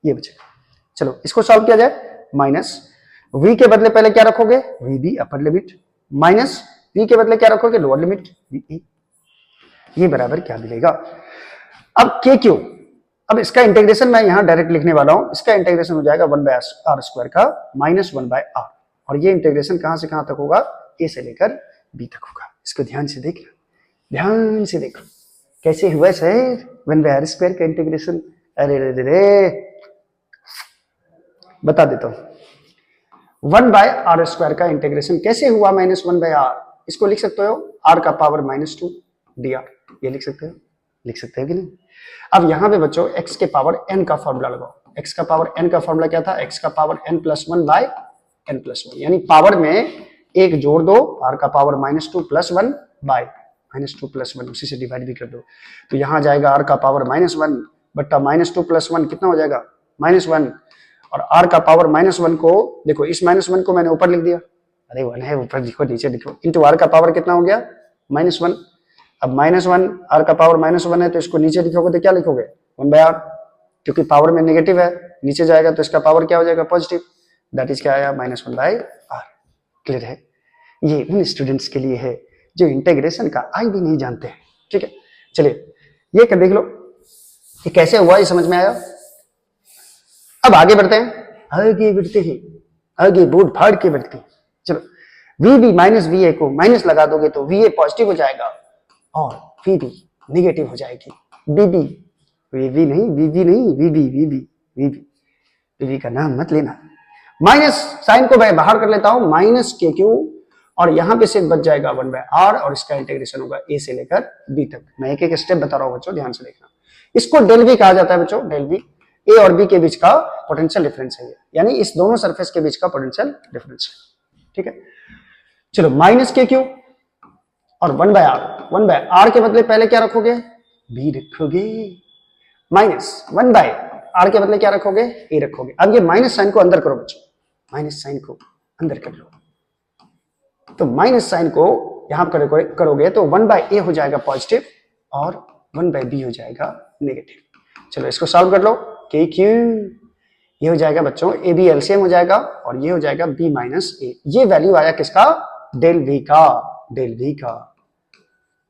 ये बचेगा। चलो इसको सॉल्व किया जाए, माइनस V के बदले पहले क्या रखोगे, VB upper limit, minus v के बदले क्या रखोगे, लोअर लिमिट v, ये बराबर क्या मिलेगा। अब k क्यू, अब इसका इंटीग्रेशन मैं यहां डायरेक्ट लिखने वाला हूं, इसका इंटीग्रेशन हो जाएगा 1/r² का माइनस 1/r, और ये इंटीग्रेशन कहां से कहां तक होगा, a से लेकर b तक होगा। इसको ध्यान से देखना, ध्यान से देखो कैसे हुआ सर 1/r² का इंटीग्रेशन। अरे रे रे, बता देता हूं 1/r² का इंटीग्रेशन कैसे हुआ माइनस 1/r, इसको लिख सकते हो r का पावर -2 dr, ये लिख सकते हो, लिख सकते हो कि नहीं। अब यहां पे बच्चों x के पावर n का फॉर्मूला लगाओ, x का पावर n का फॉर्मूला क्या था, x का पावर n+1/n+1, यानी पावर में एक जोड़ दो, r का पावर -2 + 1 बाय -2 + 1, उसी से डिवाइड भी कर दो, तो यहां जाएगा r का पावर -1 बट्टा -2 + 1 कितना हो जाएगा -1, और r का पावर -1 को देखो, इस -1 को मैंने ऊपर लिख दिया, अरे 1 है ऊपर लिखो नीचे लिखो, इंटू r का पावर कितना हो गया -1। अब -1 r का पावर -1 है तो इसको नीचे लिखोगे तो क्या लिखोगे 1/r, क्योंकि पावर में नेगेटिव है, नीचे जाएगा तो इसका पावर क्या हो जाएगा पॉजिटिव, दैट इज क्या आया -1/r। क्लियर है, ये उन स्टूडेंट्स के लिए है जो इंटीग्रेशन का आई भी नहीं जानते हैं। ठीक है, चलिए ये कर देख लो ये कैसे हुआ, ये समझ में आया। अब आगे बढ़ते हैं, आगे बोर्ड फाड़ के बढ़ते हैं। चलो VB माइनस VA को माइनस लगा दोगे तो VA पॉजिटिव हो जाएगा और VB निगेटिव हो जाएगी। BB VB नहीं, VB नहीं, VB का नाम मत लेना। माइनस साइन को मैं बाहर कर लेता हूं, -KQ, और यहां पे सिर्फ बच जाएगा 1/r, और इसका इंटीग्रेशन होगा a से लेकर b तक। मैं एक एक स्टेप बता रहा हूं बच्चों, ध्यान से देखना। इसको डेल v कहा जाता है बच्चों, डेल v a और b के बीच का पोटेंशियल डिफरेंस है, यानी इस दोनों सरफेस के बीच का पोटेंशियल डिफरेंस है। ठीक है, चलो -KQ और 1/r के बदले पहले क्या रखोगे, b रखोगे, -1/r के बदले क्या रखोगे, a रखोगे। अब ये माइनस साइन को अंदर करो बच्चों, माइनस साइन को अंदर कर लो, तो माइनस साइन को यहां करोगे तो 1/a हो जाएगा पॉजिटिव और 1/b हो जाएगा नेगेटिव। चलो इसको सॉल्व कर लो, KQ ये हो जाएगा बच्चों AB एलसीएम हो जाएगा, और ये हो जाएगा B - A। ये वैल्यू आया किसका, डेल V का,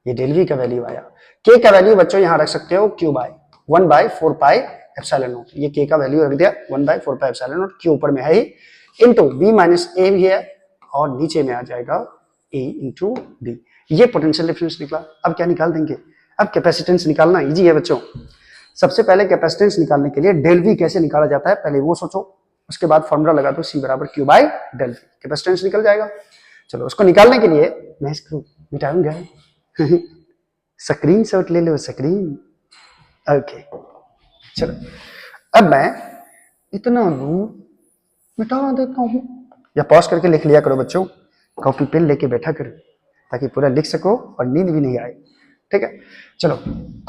ये डेल V का वैल्यू आया। K का वैल्यू बच्चों यहां रख सकते हो Q/1/4πε0, ये K का वैल्यू रख दिया 1/4πε0, Q ऊपर में है ही, इंटू B - A भी है, और नीचे में आ जाएगा A इंटू B। ये पोटेंशियल डिफरेंस निकला। अब क्या निकाल देंगे, अब कैपेसिटेंस निकालना इजी है बच्चों। सबसे पहले कैपेसिटेंस निकालने के लिए डेल V कैसे निकाला जाता है पहले वो सोचो, उसके बाद फॉर्मूला लगा दो C = Q/del V, कैपेसिटेंस निकल जाएगा। चलो उसको निकालने के लिए मैं इसको मिटाऊंगा स्क्रीनशॉट ले लो, स्क्रीन, ओके। चलो अब मैं इतना मिटा देता हूं, या पॉज करके लिख लिया करो बच्चों, कॉपी पेन लेके बैठा करो ताकि पूरा लिख सको और नींद भी नहीं आए। ठीक है, चलो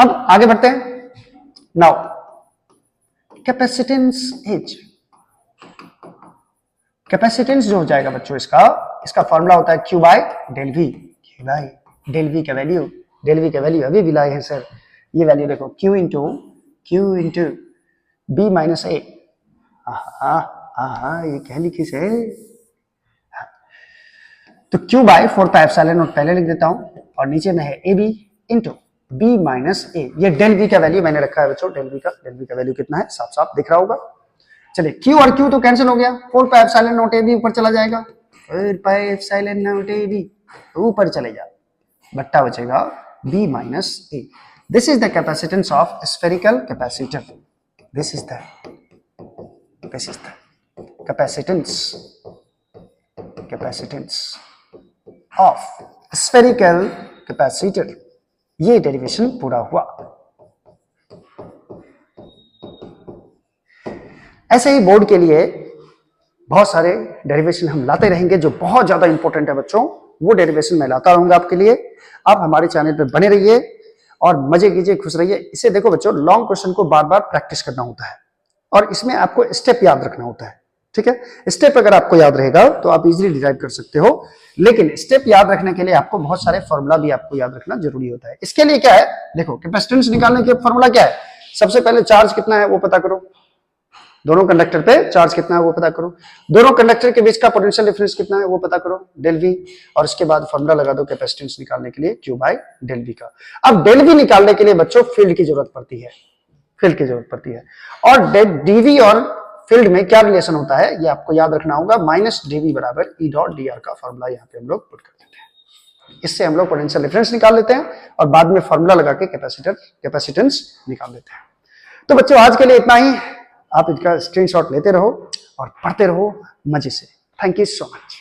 अब आगे बढ़ते हैं। नाउ कैपेसिटेंस जो हो जाएगा बच्चों, इसका फॉर्मूला होता है Q/del V। डेल V का वैल्यू अभी भी लाए हैं सर, ये वैल्यू देखो Q इंटू B - A। ये क्या लिखी से, तो Q/4πε0 पहले लिख देता हूं, और नीचे में है AB इंटू B - A। ये डेल V का वैल्यू मैंने रखा है बच्चों, डेल V का वैल्यू कितना है साफ साफ दिख रहा होगा। चलिए Q और Q तो कैंसिल हो गया, 4πε0 AB ऊपर चला जाएगा, 4πε0 AB ऊपर चलेगा, बट्टा बचेगा B - A। This is the capacitance of spherical capacitor, this is the capacitance of spherical capacitor. ये डेरिवेशन पूरा हुआ। ऐसे ही बोर्ड के लिए बहुत सारे डेरिवेशन हम लाते रहेंगे जो बहुत ज्यादा इंपॉर्टेंट है बच्चों, वो डेरिवेशन मैं लाता रहूंगा आपके लिए। आप हमारे चैनल पर बने रहिए और मजे कीजिए, खुश रहिए। इसे देखो बच्चों, लॉन्ग क्वेश्चन को बार बार प्रैक्टिस करना होता है और इसमें आपको स्टेप याद रखना होता है। ठीक है, स्टेप अगर आपको याद रहेगा तो आप इजीली डिराइव कर सकते हो, लेकिन स्टेप याद रखने के लिए आपको बहुत सारे फॉर्मूला भी आपको याद रखना जरूरी होता है। इसके लिए क्या है, देखो कैपेसिटेंस निकालने के फॉर्मूला क्या है, सबसे पहले चार्ज कितना है वो पता करो, दोनों कंडक्टर पे चार्ज कितना है वो पता करो, दोनों कंडक्टर के बीच का पोटेंशियल डिफरेंस कितना है वो पता करो, डेल वी, और उसके बाद फॉर्मूला लगा दो कैपेसिटेंस निकालने के लिए Q बाय डेल वी का। अब डेल वी निकालने के लिए बच्चों फील्ड की जरूरत पड़ती है, फील्ड की जरूरत पड़ती है, और डीवी और फील्ड में क्या रिलेशन होता है ये आपको याद रखना होगा, माइनस डीवी बराबर ई डॉट डी आर का फॉर्मूला यहाँ पे हम लोग पुट कर देते हैं। इससे हम लोग पोटेंशियल डिफरेंस निकाल लेते हैं और बाद में फॉर्मूला लगा के कैपेसिटेंस निकाल लेते हैं। तो बच्चों आज के लिए इतना ही, आप इसका स्क्रीनशॉट लेते रहो और पढ़ते रहो मजे से। Thank you so much.